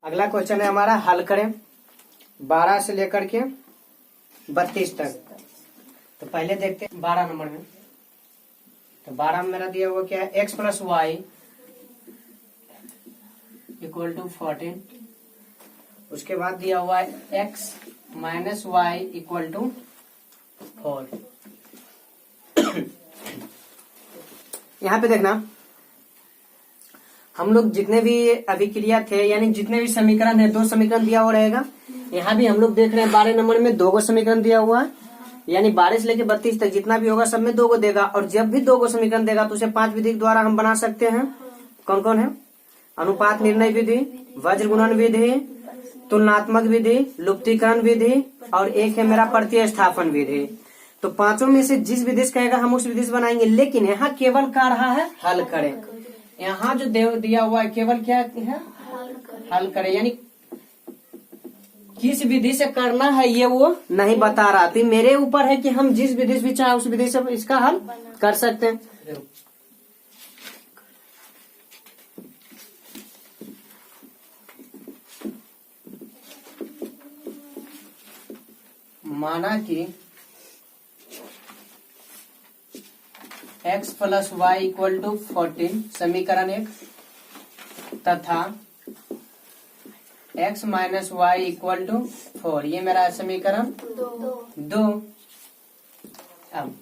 अगला क्वेश्चन है हमारा, हल करें 12 से लेकर के 32 तक। तो पहले देखते हैं 12 नंबर में। तो 12 में मेरा दिया हुआ क्या है, x plus y equal to 14। उसके बाद दिया हुआ है x minus y equal to 4। यहाँ पे देखना, हम लोग जितने भी अभिक्रिया थे यानी जितने भी समीकरण है, 2 समीकरण दिया हुआ रहेगा। यहाँ भी हम लोग देख रहे हैं 12 नंबर में 2 समीकरण दिया हुआ है, यानी 12 से लेकर 32 तक जितना भी होगा सब में 2 देगा। और जब भी 2 समीकरण देगा तो उसे 5 विधि के द्वारा हम बना सकते हैं। कौन कौन है? अनुपात निर्णय विधि, वज्र गुणन विधि, तुलनात्मक विधि, लुप्तीकरण विधि और एक है मेरा प्रतिस्थापन विधि। तो 5 में से जिस विधि से कहेगा हम उस विधि से बनाएंगे। लेकिन यहाँ केवल कह रहा है हल करें। यहाँ जो दिया हुआ है केवल क्या है, हल करें, यानी किस विधि से करना है ये वो नहीं बता रहा। तो मेरे ऊपर है कि हम जिस विधि से भी चाहे उस विधि से इसका हल कर सकते हैं। माना कि x plus y equal to 14 समीकरण 1 तथा x minus y equal to 4 ये मेरा समीकरण 2। अब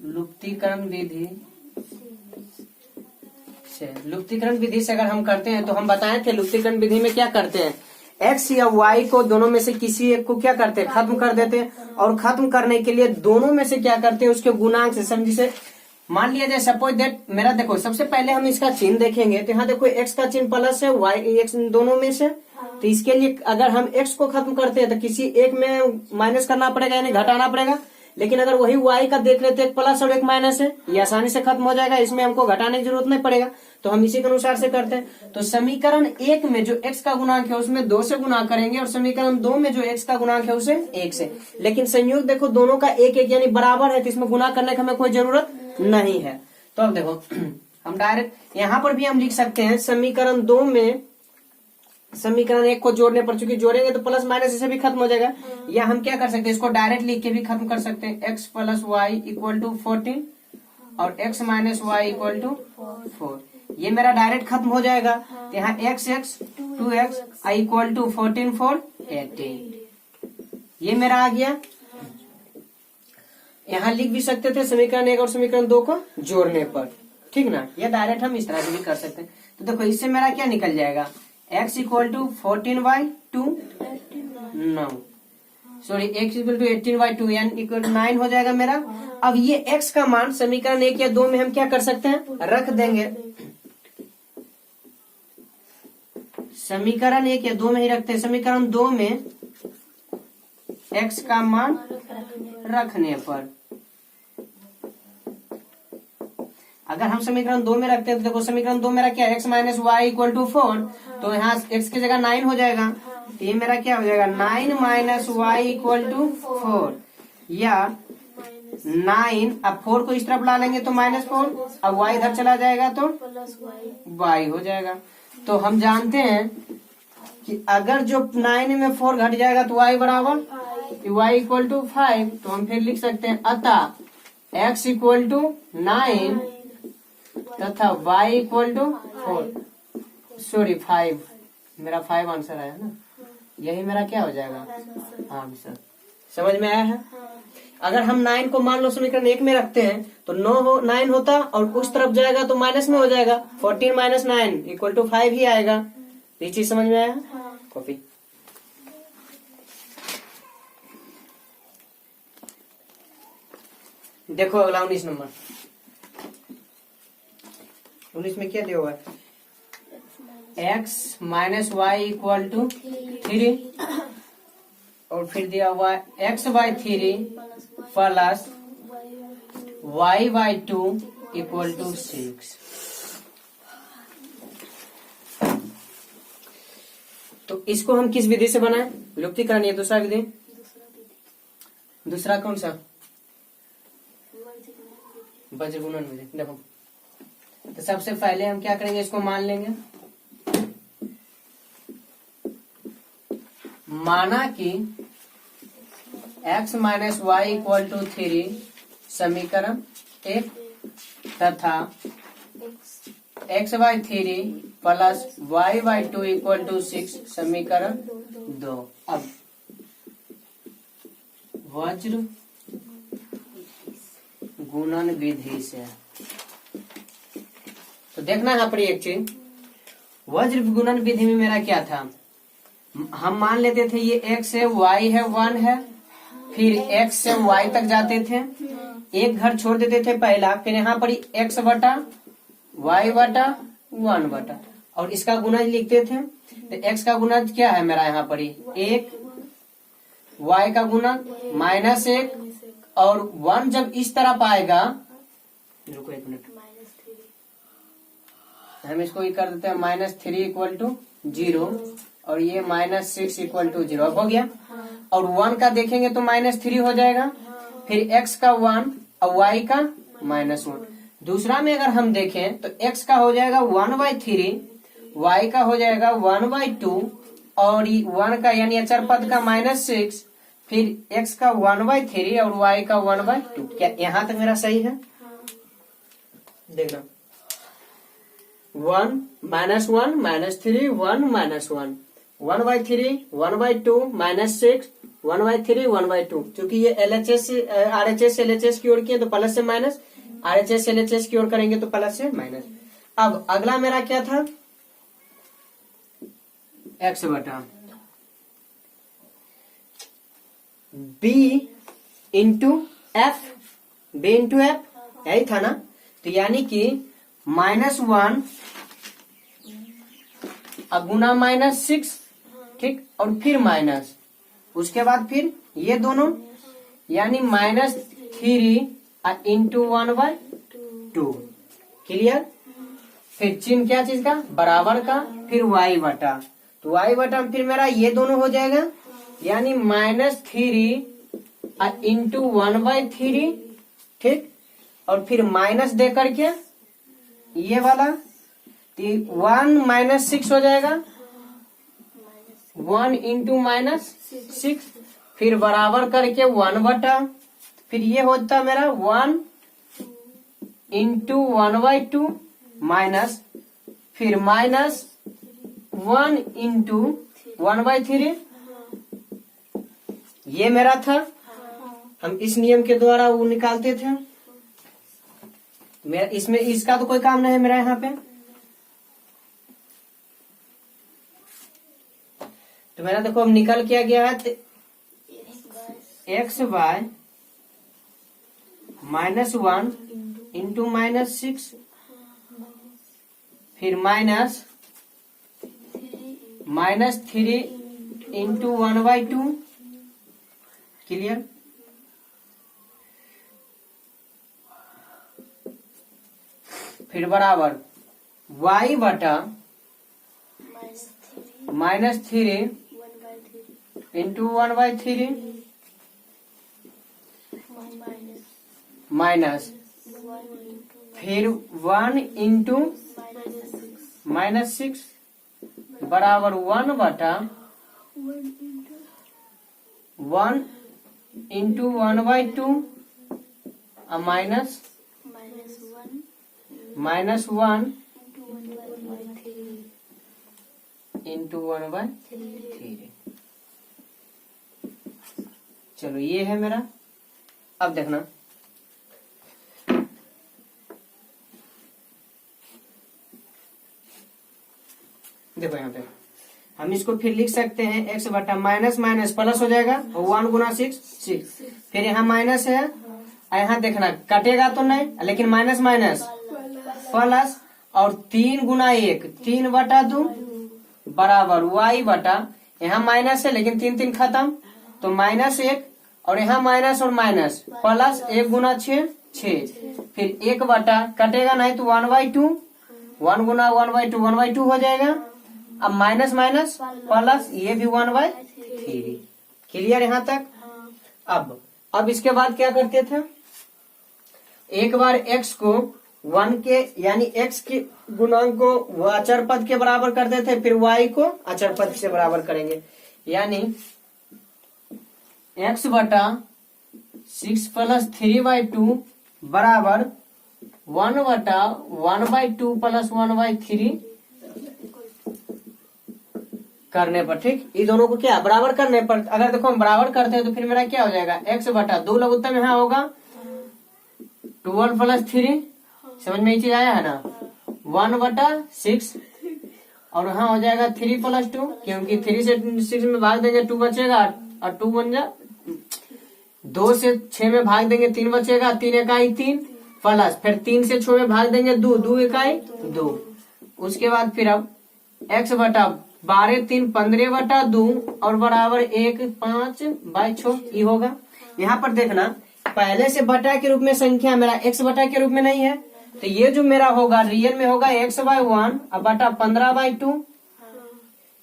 लुप्तीकरण विधि से अगर हम करते हैं तो हम बताए थे लुप्तीकरण विधि में क्या करते हैं, x या y को दोनों में से किसी एक को क्या करते हैं, खत्म कर देते हैं। और खत्म करने के लिए दोनों में से क्या करते हैं, उसके गुणांक से समझी से मान लिया जाए। सपोज दैट मेरा देखो, सबसे पहले हम इसका चिन्ह देखेंगे। तो यहाँ देखो x का चिन्ह प्लस है, y x दोनों में से। तो इसके लिए अगर हम x को खत्म करते हैं तो किसी एक में माइनस करना पड़ेगा यानी घटाना पड़ेगा। लेकिन अगर वही y का देख लेते हैं, एक प्लस और एक माइनस है, ये आसानी से खत्म हो जाएगा, इसमें हमको घटाने की जरूरत नहीं पड़ेगा। तो हम इसी के अनुसार से करते हैं। तो समीकरण 1 में जो x का गुणांक है उसमें 2 से गुणा करेंगे और समीकरण 2 में जो x का गुणांक है उसे 1 से। लेकिन संयोग देखो दोनों का 1 यानी बराबर है, तो इसमें गुणा करने की हमें कोई जरूरत नहीं है। तो अब देखो हम डायरेक्ट यहाँ पर भी हम लिख सकते हैं समीकरण 2 में समीकरण 1 को जोड़ने पर, चूंकि जोड़ेंगे तो प्लस माइनस इसे भी खत्म हो जाएगा। या हम क्या कर सकते हैं, इसको डायरेक्ट लिख के भी खत्म कर सकते हैं। x plus y equal to 14 और x minus y equal to 4 ये मेरा डायरेक्ट खत्म हो जाएगा। तो यहाँ x 2x इक्वल टू 14 4 18 ये मेरा आ गया। यहाँ लिख भी सकते थे समीकरण 1 और समीकरण 2 को जोड़ने पर, ठीक ना। ये डायरेक्ट हम इस तरह से भी कर सकते हैं। तो देखो इससे मेरा क्या निकल जाएगा, x equal to 14/2 9 sorry x equal to 18/2 यानी इक्वल टू 9 हो जाएगा मेरा। अब ये x का मान समीकरण 1 या 2 में हम क्या कर सकते हैं, रख देंगे। समीकरण 1 या 2 में ही रखते हैं। समीकरण 2 में x का मान रखने पर अगर हम समीकरण 2 में रखते हैं तो देखो समीकरण 2 मेरा क्या है, x minus y equal to 4। तो यहाँ x की जगह 9 हो जाएगा। तो ये मेरा क्या हो जाएगा, 9 माइनस वाई इक्वल टू 4 या 9। अब 4 को इस तरफ ला लेंगे तो -4, अब y इधर चला जाएगा तो y हो जाएगा। तो हम जानते हैं कि अगर जो 9 में 4 घट जाएगा तो y बराबर y इक्वल टू 5। तो हम फिर लिख सकते हैं अतः x इक्वल टू 9 तथा y इक्वल टू 4 सॉरी 5 मेरा 5 आंसर आया ना, यही मेरा क्या हो जाएगा आंसर। समझ में आया है। अगर हम 9 को मान लो समीकरण 1 में रखते हैं तो 9 होता और उस तरफ जाएगा तो माइनस में हो जाएगा, 14 माइनस 9 इक्वल टू 5 ही आएगा। ये चीज समझ में आया। कॉपी देखो अगला 19 नंबर। 19 में क्या दिया हुआ है, x minus y equal to 3 और फिर दिया हुआ है x/3 plus y/2 equal to 6। तो इसको हम किस विधि से बनाए, लुप्तीकरण ये दूसरा विधि। दूसरा कौन सा, वज्र गुणन विधि। देखो तो सबसे पहले हम क्या करेंगे, इसको मान लेंगे। माना कि x minus y equal to 3 समीकरण 1 तथा x by 3 plus y by 2 equal to 6 समीकरण 2। अब वज्र गुणन विधि से तो देखना यहाँ पर एक चीज, वज्र गुणन विधि में मेरा क्या था, हम मान लेते थे ये x है y है 1 है, फिर x से y तक जाते थे, एक घर छोड़ देते थे पहला, फिर यहाँ पर x बटा y बटा 1 बटा, और इसका गुणज लिखते थे। तो x का गुणज क्या है मेरा यहाँ पर 1, y का गुणज -1, और 1 जब इस तरफ आएगा, रुको एक मिनट, हम इसको ही कर देते हैं -3 इक्वल टू 0, और ये -6 इक्वल टू 0। अब हो गया। और 1 का देखेंगे तो -3 हो जाएगा, फिर x का 1 और y का -1। दूसरा में अगर हम देखें तो x का हो जाएगा 1/3, y का हो जाएगा 1/2, और 1 का यानी अचर पद का -6, फिर x का 1/3 और y का 1/2। क्या यहाँ तक मेरा सही है? देखना 1 -1 -3 1 -1 1/3 1/2 -6 1/3 1/2। क्योंकि ये LHS RHS LHS की ओर किए तो प्लस से माइनस, RHS LHS की ओर करेंगे तो प्लस से माइनस। अब अगला मेरा क्या था, x बटा b into f, b into f, यही था ना। तो यानी कि -1 गुना -6, ठीक, और फिर माइनस, उसके बाद फिर ये दोनों यानी -3 इंटू 1/2। क्लियर? फिर चिन्ह क्या चीज का, बराबर का, फिर y बटा, तो y बटा फिर मेरा ये दोनों हो जाएगा, यानी -3 इंटू 1/3, ठीक, और फिर माइनस दे करके ये वाला 1 -6 हो जाएगा, 1 इंटू -6, फिर बराबर करके 1 बटा, फिर ये होता मेरा 1 इंटू 1/2 माइनस, फिर -1 इंटू 1/3। ये मेरा था, हम इस नियम के द्वारा वो निकालते थे। मेरा इसमें इसका तो कोई काम नहीं है मेरा यहाँ पे। तो मेरा देखो अब निकल क्या गया है, x बाय -1 इंटू -6, फिर -3 इंटू 1/2। क्लियर? फिर बराबर y बटा -3 इंटू 1/3 माइनस, फिर 1 इंटू -6 बराबर 1 बटा 1 इंटू 1/2 माइनस -1 इंटू 1/3। चलो ये है मेरा। अब देखना देखो यहाँ पे हम इसको फिर लिख सकते हैं, x बटा माइनस माइनस प्लस हो जाएगा, और 1 गुना 6 6, फिर यहाँ माइनस है, यहाँ देखना कटेगा तो नहीं, लेकिन माइनस माइनस प्लस, और 3 गुना 1 3 बटा 2 बराबर y बटा, यहाँ माइनस है लेकिन 3 3 खत्म, तो -1, और यहाँ माइनस और माइनस प्लस 1 गुना 6 6, फिर 1 बटा, कटेगा नहीं तो 1/2, 1 गुना 1/2 1/2 हो जाएगा। अब माइनस माइनस प्लस, ये भी 1/3। क्लियर यहाँ तक? अब इसके बाद क्या करते थे, एक बार x को 1 के यानी x के गुणांक को वो अचर पद के बराबर कर देते, फिर y को अचर पद से बराबर करेंगे, यानी x बटा 6 प्लस 3/2 बराबर 1 बटा 1/2 प्लस 1/3 करने पर। ठीक, ये दोनों को क्या बराबर करने पर, अगर देखो हम बराबर करते हैं तो फिर मेरा क्या हो जाएगा, x बटा 2 लघुत्तम यहाँ होगा 12 प्लस 3, समझ में ये चीज आया है ना, 1 बटा 6 और यहाँ हो जाएगा 3 प्लस 2, क्योंकि 3 से 6 में भाग देंगे 2 बचेगा और 2 बन जा, 2 से 6 में भाग देंगे 3 बचेगा, 3 इकाई 3 प्लस फिर 3 से 6 में भाग देंगे 2, 2 इकाई 2। उसके बाद फिर अब x बटा 12 3 15 बटा 2 और बराबर 1 5/6 ये होगा। यहाँ पर देखना पहले से बटा के रूप में संख्या मेरा x बटा के रूप में नहीं है, तो ये जो मेरा होगा रियल में होगा x/1 और बटा 15/2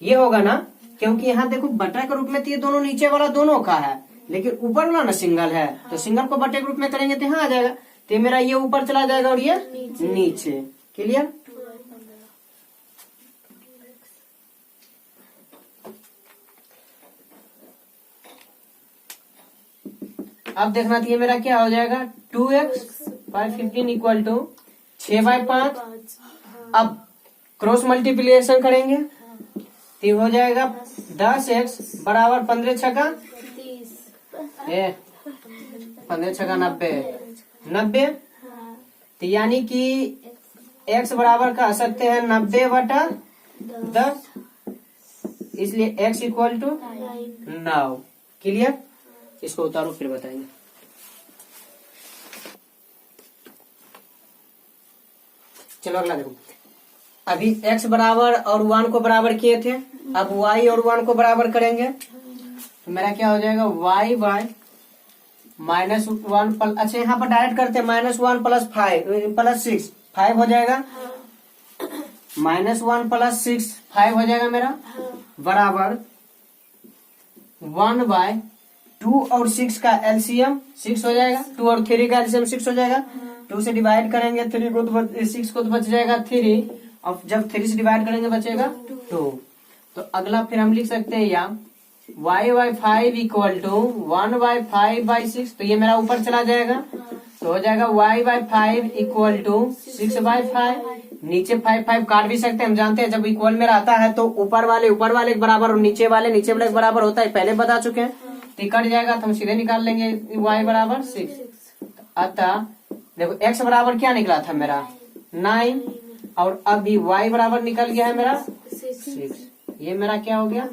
ये होगा ना, क्योंकि यहाँ देखो बटा के रूप में तो ये दोनों नीचे वाला दोनों का है, लेकिन ऊपर वाला ना सिंगल है, तो सिंगल को बटे के रूप में करेंगे तो यहाँ आ जाएगा, तो मेरा ये ऊपर चला जाएगा और ये नीचे। क्लियर? अब देखना चाहिए मेरा क्या हो जाएगा 2x 515 इक्वल टू 6/5। अब क्रॉस मल्टीप्लिकेशन करेंगे तो हो जाएगा 10x बराबर 15 छका 15 छका 90 तो यानी कि x बराबर कह सकते हैं 90/10, इसलिए x इक्वल टू 9। क्लियर? इसको उतारो फिर बताएंगे। चलो अगला देखो, अभी x बराबर और 1 को बराबर किए थे, अब y और 1 को बराबर करेंगे तो मेरा क्या हो जाएगा y बाय -1 अच्छा यहाँ पर डायरेक्ट करते हैं -1 प्लस 5 प्लस 6 5 हो जाएगा, -1 प्लस 6 5 हो जाएगा मेरा, बराबर 1/2 और 6 का एलसीएम 6 हो जाएगा, 2 और 3 का एलसीएम 6 हो जाएगा, 2 से डिवाइड करेंगे 3 को तो 6 को तो बच जाएगा 3, और जब 3 से डिवाइड करेंगे बचेगा 2। तो अगला फिर हम लिख सकते हैं या y/5 इक्वल टू 1/5/6, तो ये मेरा ऊपर चला जाएगा, तो हो जाएगा y/5 इक्वल टू 6/5, नीचे 5 काट भी सकते हैं, हम जानते हैं जब इक्वल में रहता है तो ऊपर वाले के बराबर और नीचे वाले के बराबर होता है, पहले बता चुके हैं, तो कट जाएगा तो हम सीधे निकाल लेंगे y बराबर 6। अतः देखो x बराबर क्या निकला था मेरा 9 और अभी y बराबर निकल गया है मेरा 6। ये मेरा क्या हो गया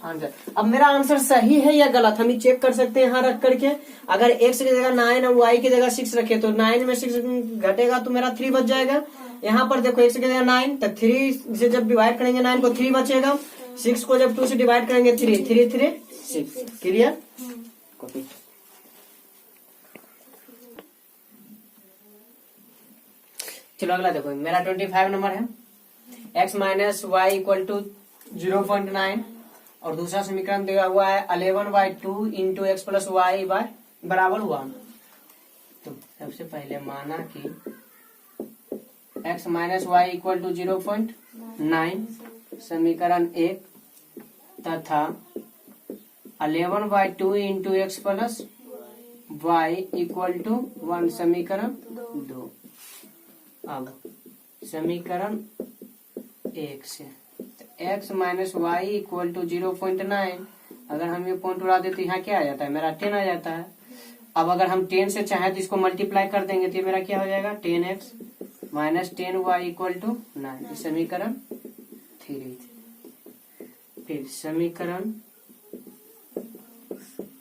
आंसर। अब मेरा आंसर सही है या गलत हम ही चेक कर सकते हैं यहाँ रख करके। अगर x की जगह 9 और y की जगह 6 रखे तो 9 में 6 घटेगा तो मेरा 3 बच जाएगा। यहाँ पर देखो x की जगह 9 तो 3 से जब डिवाइड करेंगे 9 को 3 बचेगा, 6 को जब 2 से डिवाइड करेंगे 3 3 3 6। क्लियर? कॉपी। चलो अगला देखो, मेरा 25 नंबर है, x minus y equal to 0.9 और दूसरा समीकरण दिया हुआ है 11/2 into x plus y by बराबर 1। तो सबसे पहले माना कि x minus y equal to 0.9 समीकरण 1 तथा 11/2 into x plus y equal to 1 समीकरण 2। अब समीकरण 1 से x minus y equal to 0.9, अगर हम ये पॉइंट उड़ा देते तो यहाँ क्या आ जाता है मेरा 10 आ जाता है। अब अगर हम 10 से चाहे तो इसको मल्टीप्लाई कर देंगे तो मेरा क्या हो जाएगा 10x minus 10y equal to 9, समीकरण 3। फिर समीकरण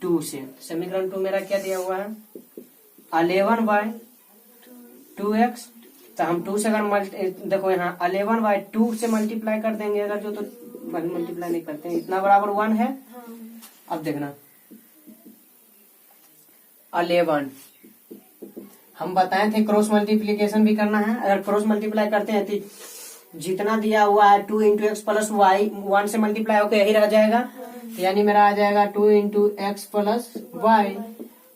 2 से, समीकरण 2 मेरा क्या दिया हुआ है 11/2x, तो हम 2 से अगर देखो यहाँ 11/2 से मल्टीप्लाई कर देंगे अगर जो, तो मल्टीप्लाई नहीं करते हैं, इतना बराबर 1 है। अब देखना 11 हम बताए थे क्रॉस मल्टीप्लीकेशन भी करना है, अगर क्रॉस मल्टीप्लाई करते हैं तो जितना दिया हुआ है 2 इंटू एक्स प्लस वाई 1 से मल्टीप्लाई होकर यही रह जाएगा, यानी मेरा आ जाएगा 2 इंटू एक्स प्लस वाई।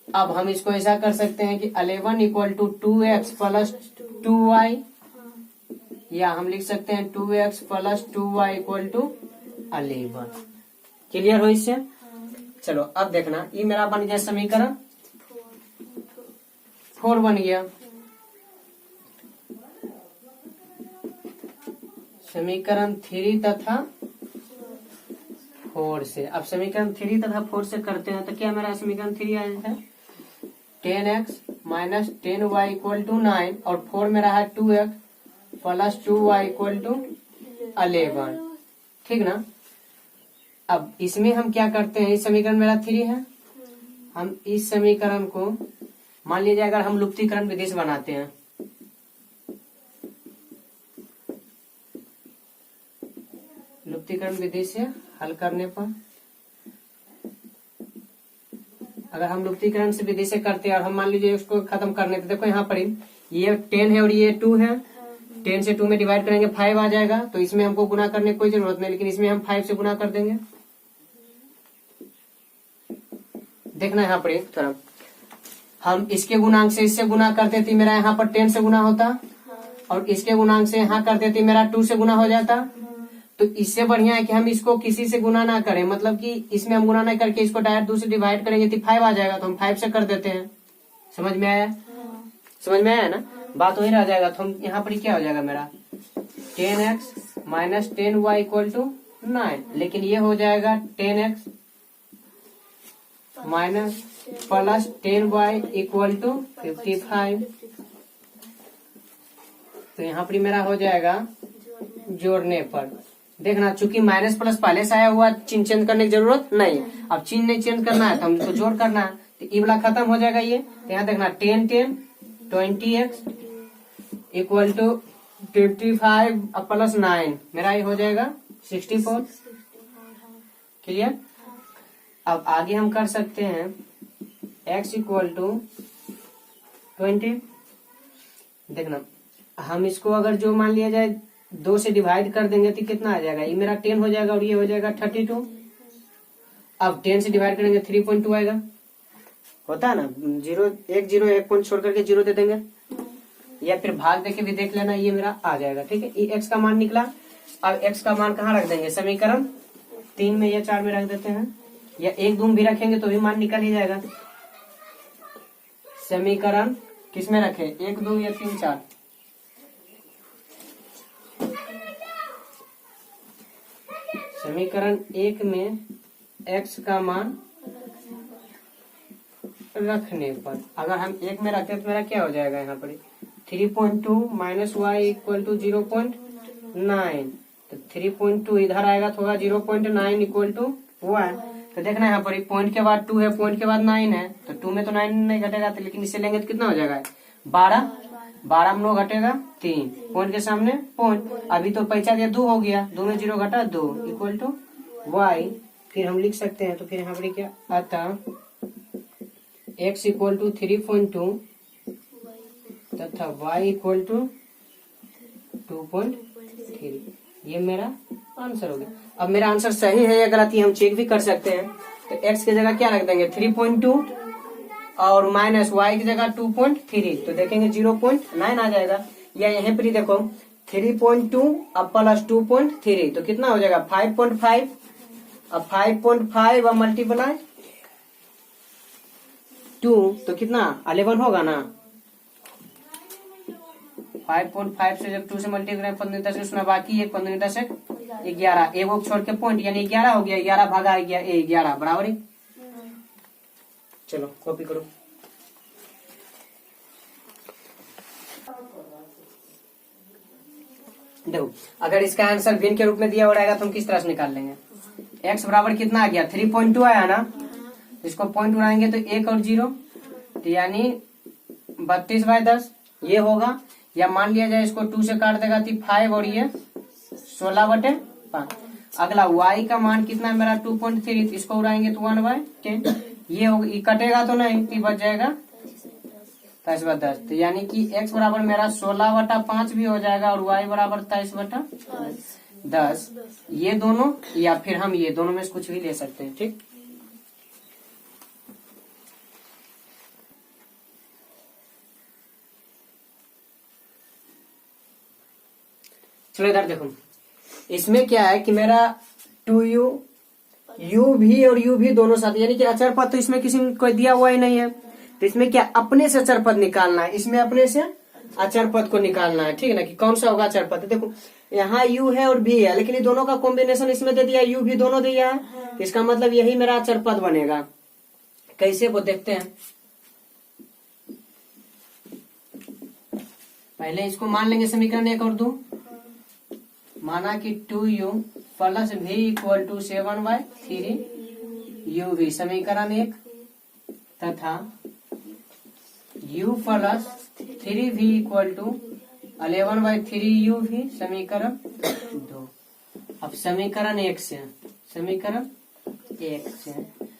अब हम इसको ऐसा कर सकते हैं कि 11 equal to 2x plus 2y, या हम लिख सकते हैं 2x plus 2y equal to 11। Clear हो इससे? चलो अब देखना, ये मेरा बन गया समीकरण 4 बन गया। समीकरण 3 तथा 4 से, अब समीकरण 3 तथा 4 से करते हैं तो क्या मेरा समीकरण 3 आया है 10x minus 10y equal to 9, और 4 मेरा है 2x plus 2y equal to 11। ठीक ना? अब इसमें हम क्या करते हैं, इस समीकरण मेरा 3 है, हम इस समीकरण को मान लीजिए अगर हम लुप्तीकरण विधि से बनाते हैं, लुप्तीकरण विधि से हल करने पर, अगर हम लुप्तीकरण से विधि से करते हैं और हम मान लीजिए उसको खत्म करने थे, देखो यहाँ पर ये 10 है और ये 2 है, 10 से 2 में डिवाइड करेंगे 5 आ जाएगा, तो इसमें हमको गुना करने की कोई जरूरत नहीं, लेकिन इसमें हम 5 से गुना कर देंगे। देखना यहाँ पर थोड़ा, हम इसके गुणांक से इससे गुना करते थे, मेरा यहाँ पर 10 से गुना होता, और इसके गुणांक से यहाँ करते थे मेरा 2 से गुना हो जाता। तो इससे बढ़िया है कि हम इसको किसी से गुना ना करें, मतलब कि इसमें हम गुना नहीं करके इसको डायरेक्ट 2 से डिवाइड करेंगे तो 5 आ जाएगा, तो हम 5 से कर देते हैं। समझ में आया? समझ में आया ना? बात वही रह जाएगा। तो हम यहाँ पर क्या हो जाएगा मेरा 10x minus 10y equal to 9, लेकिन ये हो जाएगा 10x minus plus 10y equal to 55। तो यहाँ पर मेरा हो जाएगा जोड़ने पर, देखना चूंकि माइनस प्लस पहले से आया हुआ, चिन्ह चेंज करने की जरूरत नहीं। अब चिन्ह नहीं चेंज करना है तो हमको जोड़ करना है, तो ई वाला खत्म हो जाएगा ये। तो यहाँ देखना 10 10 20x इक्वल टू 55 प्लस 9, मेरा ये हो जाएगा 64। क्लियर? अब आगे हम कर सकते हैं x इक्वल टू 20। देखना हम इसको अगर जो मान लिया जाए 2 से डिवाइड कर देंगे तो कितना आ जाएगा, ये मेरा 10 हो जाएगा और ये हो जाएगा 32। अब 10 से डिवाइड करेंगे 3.2 आएगा, होता है ना, 0 1 पॉइंट छोड़ करके 0 दे देंगे, या फिर भाग देके भी देख लेना, ये मेरा आ जाएगा। ठीक है, ये x का मान निकला। अब x का मान कहाँ रख देंगे, समीकरण 3 में या 4 में रख देते हैं, या 1 2 भी रखेंगे तो भी मान निकल ही जाएगा। समीकरण किस में रखे, 1 2 या 3 4? समीकरण 1 में x का मान रखने पर, अगर हम 1 में रखते तो मेरा क्या हो जाएगा यहाँ पर 3.2 माइनस वाई इक्वल टू 0.9, तो 3.2 इधर आएगा तो होगा 0.9 इक्वल टू 1। तो देखना यहाँ पर पॉइंट के बाद 2 है, पॉइंट के बाद 9 है, तो 2 में तो 9 नहीं घटेगा, तो लेकिन इससे लेंगे तो कितना हो जाएगा 12, 12 में 9 घटेगा 3, पॉइंट के सामने पॉइंट, अभी तो पैसा दिया 2 हो गया, 2 में 0 घटा 2 इक्वल टू वाई। फिर हम लिख सकते हैं, तो फिर यहाँ पर क्या आता, x इक्वल टू 3.2 तथा y इक्वल टू 2.3। ये मेरा आंसर हो गया। अब मेरा आंसर सही है या गलत, ये हम चेक भी कर सकते हैं। तो x की जगह क्या रख देंगे 3.2 और माइनस y की जगह 2.3, तो देखेंगे 0.9 आ जाएगा। या यहीं पर ही देखो 3.2 अब प्लस 2.3, तो कितना हो जाएगा 5.5। अब 5.5 अब मल्टीप्लाई 2 तो कितना 11 होगा ना। 5.5 से जब 2 से मल्टीप्लाई 15 से उसमें बाकी है 15 से 11, एगो छोड़ के पॉइंट यानी 11 हो गया, 11 भागा 11 बराबर है। चलो कॉपी करो। देखो अगर इसका आंसर भिन्न के रूप में दिया हो रहेगा तो हम किस तरह से निकाल लेंगे। x बराबर कितना आ गया 3.2 आया ना, इसको पॉइंट उड़ाएंगे तो 1 और 0, तो यानी 32/10 ये होगा। या मान लिया जाए इसको 2 से काट देगा तो 5 और ये 16/5। अगला y का मान कितना है मेरा 2.3, इसको उड़ाएंगे तो 1/10, ये होगा, ये कटेगा तो नहीं, तो बच जाएगा 23/10। तो यानी कि x बराबर मेरा 16/5 भी हो जाएगा और y बराबर 23/10, ये दोनों, या फिर हम ये दोनों में से कुछ भी ले सकते हैं। ठीक, चलो इधर देखो, इसमें क्या है कि मेरा 2u u भी और u भी दोनों साथ, यानी कि अचर पद तो इसमें किसी ने कोई दिया हुआ ही नहीं है, तो इसमें क्या अपने से अचर पद निकालना है, इसमें अपने से अचर पद को निकालना है, ठीक है ना, कि कौन सा होगा अचर पद। देखो यहाँ u है और v है, लेकिन ये दोनों का कॉम्बिनेशन इसमें दे दिया, u भी दोनों दिया है, तो इसका मतलब यही मेरा अचर पद बनेगा। कैसे वो देखते हैं, पहले इसको मान लेंगे समीकरण 1 और 2। माना कि 2u plus v equal to 7/3 समीकरण 1, तथा u plus 3v equal to 11/3 समीकरण 2। अब समीकरण 1 से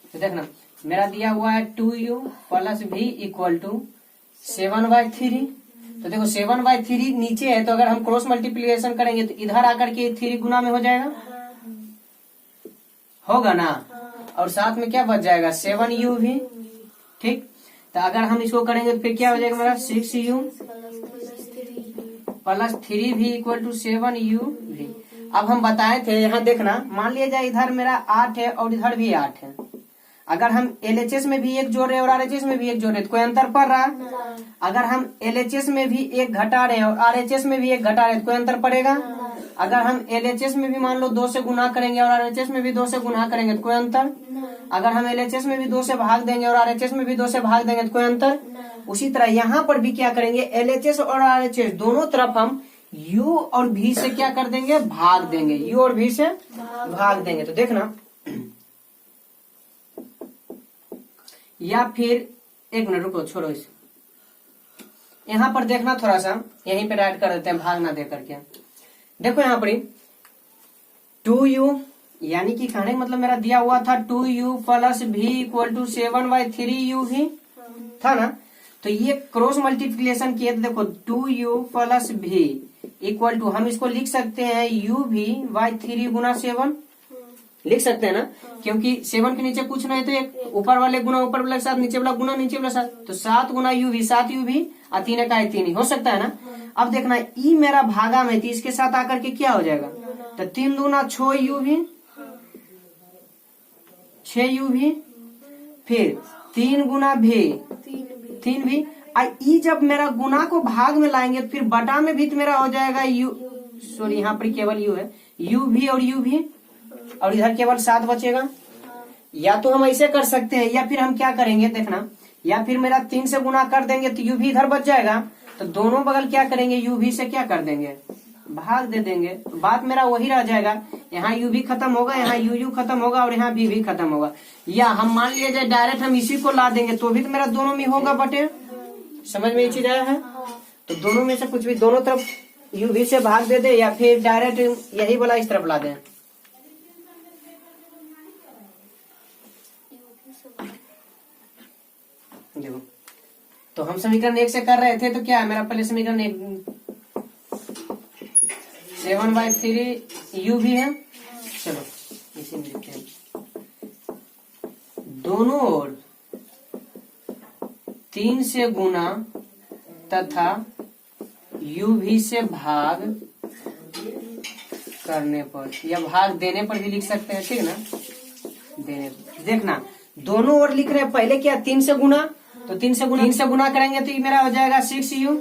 तो देखना मेरा दिया हुआ है 2u plus v equal to 7/3। तो देखो 7/3 नीचे है, तो अगर हम क्रॉस मल्टीप्लिकेशन करेंगे तो इधर आकर के 3 गुना में हो जाएगा, होगा ना, और साथ में क्या बच जाएगा 7u भी, ठीक। तो अगर हम इसको करेंगे तो फिर क्या हो जाएगा मेरा 6u plus 3v equal to 7u भी। अब हम बताए थे, यहाँ देखना, मान लिया जाए इधर मेरा 8 है और इधर भी 8 है, अगर हम LHS में भी 1 जोड़ रहे हैं और RHS में भी 1 जोड़ रहे हैं तो कोई अंतर पड़ रहा है। अगर हम LHS में भी 1 घटा रहे हैं और RHS में भी 1 घटा रहे हैं तो कोई अंतर पड़ेगा। अगर हम LHS में भी मान लो 2 से गुना करेंगे और RHS में भी 2 से गुना करेंगे तो कोई अंतर। अगर हम LHS में भी 2 से भाग देंगे और RHS में भी 2 से भाग देंगे तो कोई अंतर। उसी तरह यहाँ पर भी क्या करेंगे, LHS और RHS दोनों तरफ हम U और V से क्या कर देंगे, भाग देंगे, U और V से भाग देंगे। तो देखना, या फिर एक मिनट रुको, छोड़ो इसे, यहाँ पर देखना थोड़ा सा, यहीं पे राइट कर देते हैं भाग ना दे करके। देखो यहाँ पर 2u, यानी कि कहने का मतलब मेरा दिया हुआ था 2u plus v equal to 7/3u भी था ना, तो ये क्रॉस मल्टीप्लिकेशन किए तो देखो 2u plus v equal to, हम इसको लिख सकते हैं u/3 गुना 7 लिख सकते हैं ना, क्योंकि 7 के नीचे कुछ नहीं तो एक ऊपर वाले गुना ऊपर वाले के साथ, नीचे वाला गुना नीचे वाला साथ, तो 7 गुना u भी 7u भी और 3 का 3 हो सकता है ना। अब देखना ई मेरा भागा में, तो इसके साथ आकर के क्या हो जाएगा, तो 3 दूना 6u भी 6u भी, फिर 3 गुना भी 3 भी, और ई जब मेरा गुना को भाग में लाएंगे तो फिर बटा में भी तो मेरा हो जाएगा u, सॉरी यहाँ पर केवल u है, u भी और u भी, और इधर केवल 7 बचेगा। या तो हम ऐसे कर सकते हैं, या फिर हम क्या करेंगे देखना, या फिर मेरा 3 से गुना कर देंगे तो u भी इधर बच जाएगा, तो दोनों बगल क्या करेंगे, u भी से क्या कर देंगे, भाग दे देंगे, तो बात मेरा वही रह जाएगा, यहाँ u भी खत्म होगा, यहाँ u खत्म होगा और यहाँ v भी खत्म होगा। या हम मान लिया जाए डायरेक्ट हम इसी को ला देंगे तो भी तो मेरा दोनों में होगा बटे, समझ में ये चीज आया है। तो दोनों में से कुछ भी, दोनों तरफ u भी से भाग दे दे, या फिर डायरेक्ट यही वाला इस तरफ ला दे। देखो तो हम समीकरण 1 से कर रहे थे, तो क्या है मेरा पहले समीकरण 1 7/3 u भी है, चलो इसी में लिखते हैं, दोनों ओर 3 से गुना तथा u भी से भाग करने पर, या भाग देने पर भी लिख सकते हैं, ठीक ना, देने पर। देखना दोनों ओर लिख रहे हैं, पहले क्या 3 से गुना, तो 3 से गुना करेंगे तो ये मेरा हो जाएगा 6u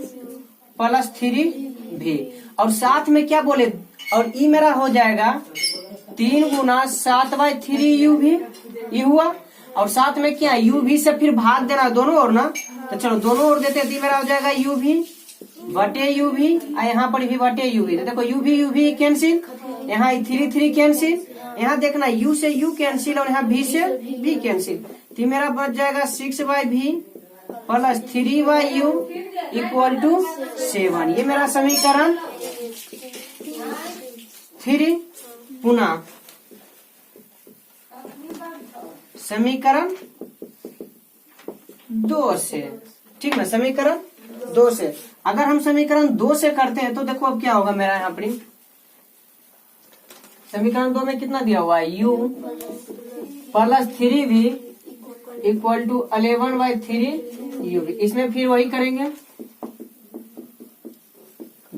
प्लस 3v, और साथ में क्या बोले, और ई मेरा हो जाएगा 3 गुना 7/3u भी, ये हुआ, और साथ में क्या u भी से फिर भाग देना दोनों ओर ना, तो चलो दोनों ओर देते हैं, मेरा हो जाएगा u भी बटे u भी, और यहाँ पर भी बटे u भी। तो देखो u भी कैंसिल, यहाँ 3 कैंसिल, यहाँ देखना u से u कैंसिल और यहाँ v से v कैंसिल, तो मेरा बच जाएगा 6/v plus 3/u equal to 7। ये मेरा समीकरण 3। पुनः समीकरण 2 से, ठीक ना, समीकरण 2 से अगर हम समीकरण 2 से करते हैं तो देखो अब क्या होगा मेरा यहाँ पर समीकरण 2 में कितना दिया हुआ है, u plus 3v equal to 11/3u। इसमें फिर वही करेंगे,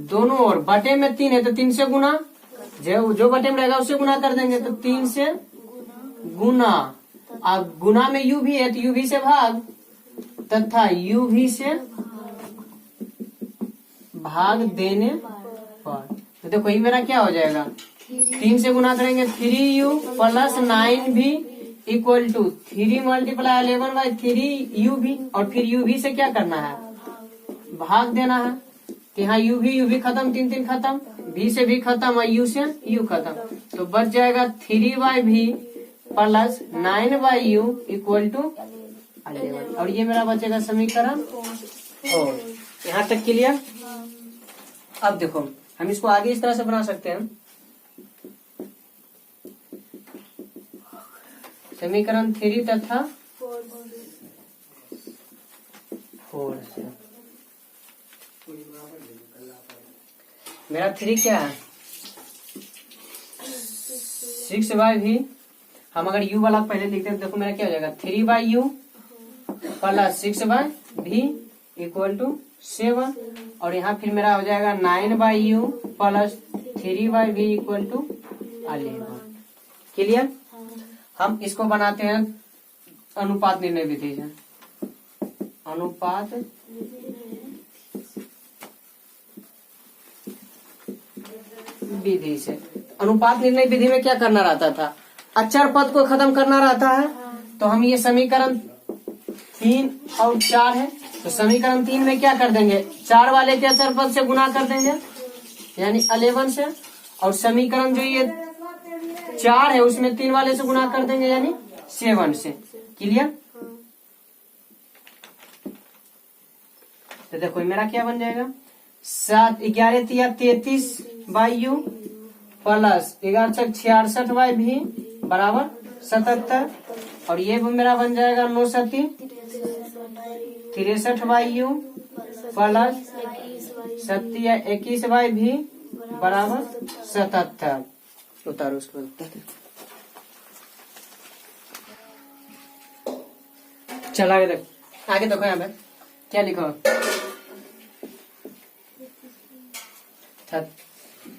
दोनों ओर बटे में 3 है तो 3 से गुना, जो बटे में रहेगा उससे गुना कर देंगे, तो 3 से गुना। अब गुना में u भी है तो u भी से भाग, तथा u भी से भाग देने पर, तो देखो ये मेरा क्या हो जाएगा, 3 से गुना करेंगे 3u plus 9v equal to 3 multiply 11 by 3u और फिर u से क्या करना है, भाग देना है। तो यहाँ u भी खत्म, 3 3 खत्म, v से भी खत्म और u से u खत्म, तो बच जाएगा 3/v plus 9/u equal to 11। और ये मेरा बचेगा समीकरण। और यहाँ तक क्लियर। अब देखो हम इसको आगे इस तरह से बना सकते हैं, समीकरण 3 तथा 4 से मेरा 3 क्या है 6/v। हम अगर u वाला पहले लिखते हैं तो देखो मेरा क्या हो जाएगा 3/u plus 6/v equal to 7। और यहाँ फिर मेरा हो जाएगा 9/u plus 3/v equal to 11। Clear. हम इसको बनाते हैं अनुपात निर्णय विधि से। अनुपात विधि से, अनुपात निर्णय विधि में क्या करना रहता था, अचर पद को खत्म करना रहता है। तो हम ये समीकरण 3 और 4 है, तो समीकरण 3 में क्या कर देंगे, 4 वाले के अचर पद से गुना कर देंगे यानी 11 से, और समीकरण जो ये 4 है उसमें 3 वाले से गुना कर देंगे यानी 7 से। क्लियर। तो देखो मेरा क्या बन जाएगा 7/11 प्लस 11 66/v बराबर 77। और ये मेरा बन जाएगा 9 63/u प्लस 21/v बराबर 77। उतारो उसको। चल आगे देख, आगे देखो यहाँ पे क्या लिखो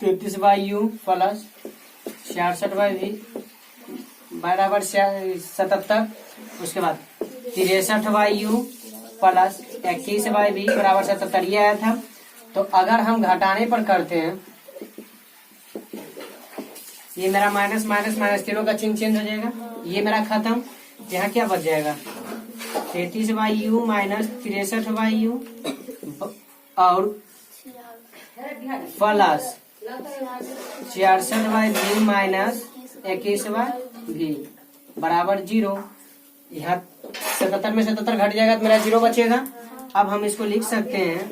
33/u प्लस 66/v बराबर 77। उसके बाद 63/u प्लस 21/v बराबर 77 ये आया था। तो अगर हम घटाने पर करते हैं, ये मेरा माइनस माइनस माइनस तीनों का चिन्ह चेंज हो जाएगा, ये मेरा खत्म। यहाँ क्या बच जाएगा 33/u माइनस 63/u और प्लस 66/v माइनस 21/v बराबर 0। यहाँ 77 में 77 घट जाएगा तो मेरा 0 बचेगा। अब हम इसको लिख सकते हैं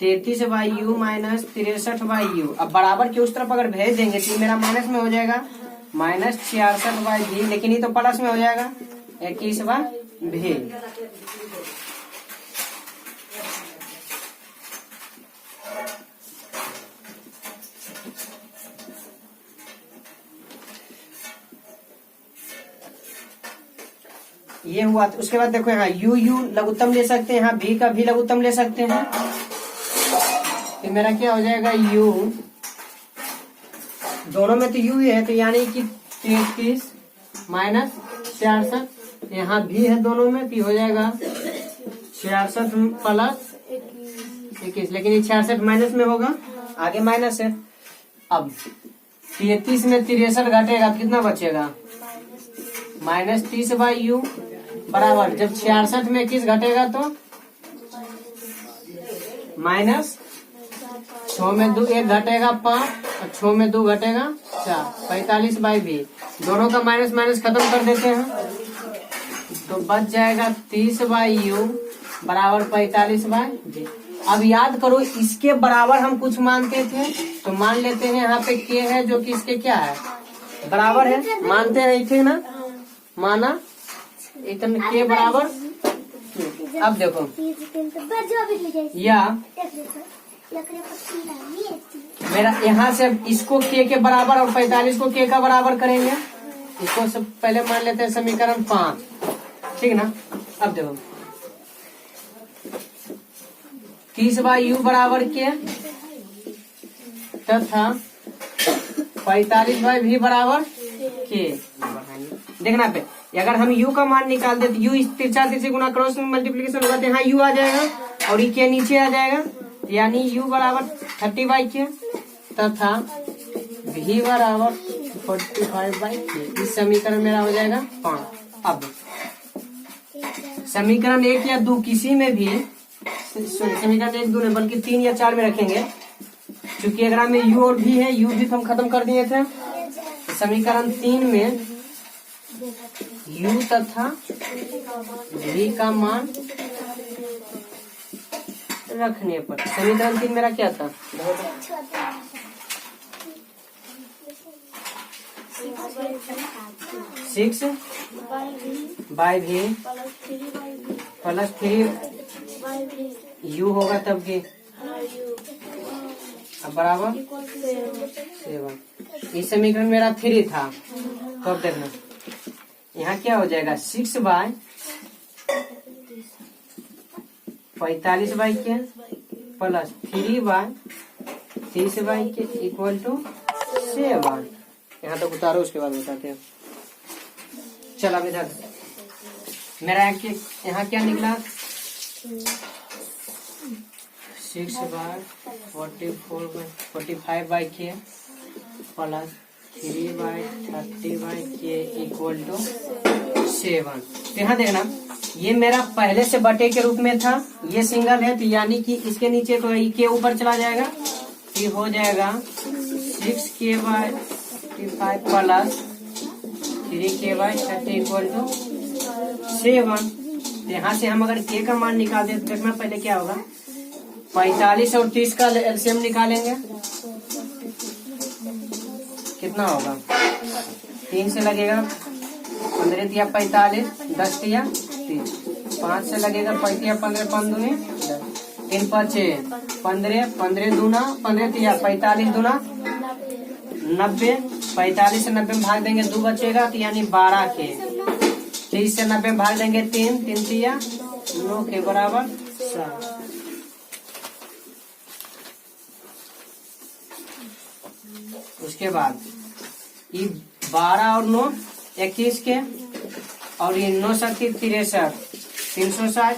33/u माइनस 63/u। अब बराबर के उस तरफ अगर भेज देंगे तो मेरा माइनस में हो जाएगा माइनस 66/v, लेकिन ये तो प्लस में हो जाएगा 21/v। ये हुआ। तो उसके बाद देखो यहाँ यू लघुत्तम ले सकते हैं, यहाँ भी का भी लघुत्तम ले सकते हैं। तो मेरा क्या हो जाएगा u, दोनों में तो u है तो यानी कि 33 माइनस 66, यहाँ भी है दोनों में तो हो जाएगा 66 प्लस 21, लेकिन ये 66 माइनस में होगा, आगे माइनस है। अब 33 में 63 घटेगा तो कितना बचेगा माइनस 30/u बराबर, जब 66 में 21 घटेगा तो माइनस 6 में 2 1 घटेगा 5 और 6 में 2 घटेगा 4, 45/v। दोनों का माइनस माइनस खत्म कर देते हैं तो बच जाएगा 30/u बराबर 45/v। अब याद करो इसके बराबर हम कुछ मानते थे, तो मान लेते हैं यहाँ पे k है जो कि इसके क्या है बराबर है, मानते हैं इसे ना, माना इतना के बराबर। अब देखो या मेरा यहाँ से इसको के बराबर और 45 को के का बराबर करेंगे। इसको सब पहले मान लेते हैं समीकरण 5, ठीक ना। अब देखो 30/u बराबर के तथा 45 बाई v बराबर k। देखना पे अगर हम u का मान निकाल दे तो u इस तिरछा तिरछे गुना क्रॉस मल्टीप्लीकेशन होगा तो यहाँ u आ जाएगा और ये k नीचे आ जाएगा, यानी u बराबर 30 बाई k तथा v बराबर 45 बाई k। इस समीकरण मेरा हो जाएगा 5। अब समीकरण 1 या 2 किसी में भी, समीकरण 1 2 नहीं बल्कि 3 या 4 में रखेंगे, क्योंकि अगर में u और v है, u भी हम खत्म कर दिए थे। समीकरण 3 में u तथा v का मान रखने पर समीकरण 3 मेरा क्या था? 6 बाई v प्लस 3 u होगा तब के अब बराबर 7। इस समीकरण मेरा 3 था। कब देखना यहाँ क्या हो जाएगा 6 बाई 45 बाई के प्लस 3 बाई 30 बाई के इक्वल टू 7। यहाँ तक उतारो उसके बाद बताते हैं। चल अब इधर मेरा यहाँ क्या निकला 6 बाई 45 बाई के प्लस 3 बाई 30 बाई के इक्वल टू 7। तो यहाँ देखना ये मेरा पहले से बटे के रूप में था, ये सिंगल है तो यानी कि इसके नीचे तो के ऊपर चला जाएगा, ये हो जाएगा 6k by 55 plus 3k by 30 equal to 7। यहाँ से हम अगर k का मान निकाल दें तो देखना पहले क्या होगा 45 और 30 का एलसीएम निकालेंगे, कितना होगा 3 से लगेगा 15 तिया 45 10 तिया 30, 5 से लगेगा 5 तिया 15 5 दूनी 3 5 15 15 दूना 15 तिया 45 दूना 90, 45 से 90 में भाग देंगे 2 बचेगा तो यानी 12 के। 30 से 90 में भाग देंगे 3 3 तिया 9 के बराबर 7। उसके बाद ये 12 और 9 21 के और ये 9 7 63 360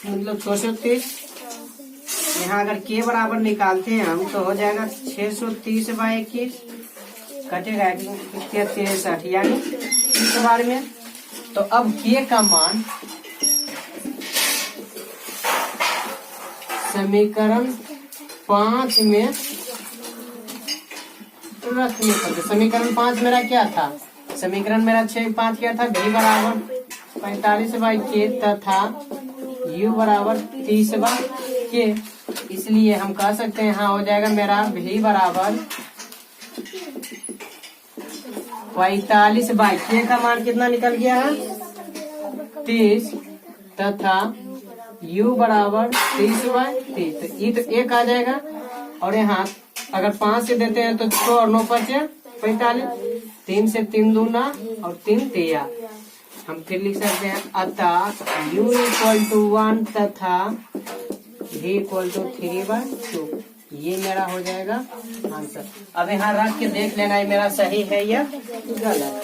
मतलब 630। यहाँ अगर के बराबर निकालते हैं हम तो हो जाएगा 630 बाई 21 कटेगा 63 यानी इस बार में। तो अब के का मान समीकरण 5 में रखने पर, समीकरण 5 मेरा क्या था? समीकरण मेरा 5 क्या था? v बराबर 45 बाई के तथा u बराबर 30 बाई के। इसलिए हम कह सकते हैं यहाँ हो जाएगा मेरा v बराबर 45 बाई के का मान कितना निकल गया है 30 तथा u बराबर 30 बाई 30। तो ये तो 1 आ जाएगा और यहाँ अगर 5 से देते हैं तो 6 और 9 5 45, 3 से 3 दूना और 3 तिया। हम फिर लिख सकते हैं अतः u इक्वल टू 1 तथा v इक्वल टू 3/2। ये मेरा हो जाएगा आंसर। अब यहाँ रख के देख लेना है मेरा सही है या गलत।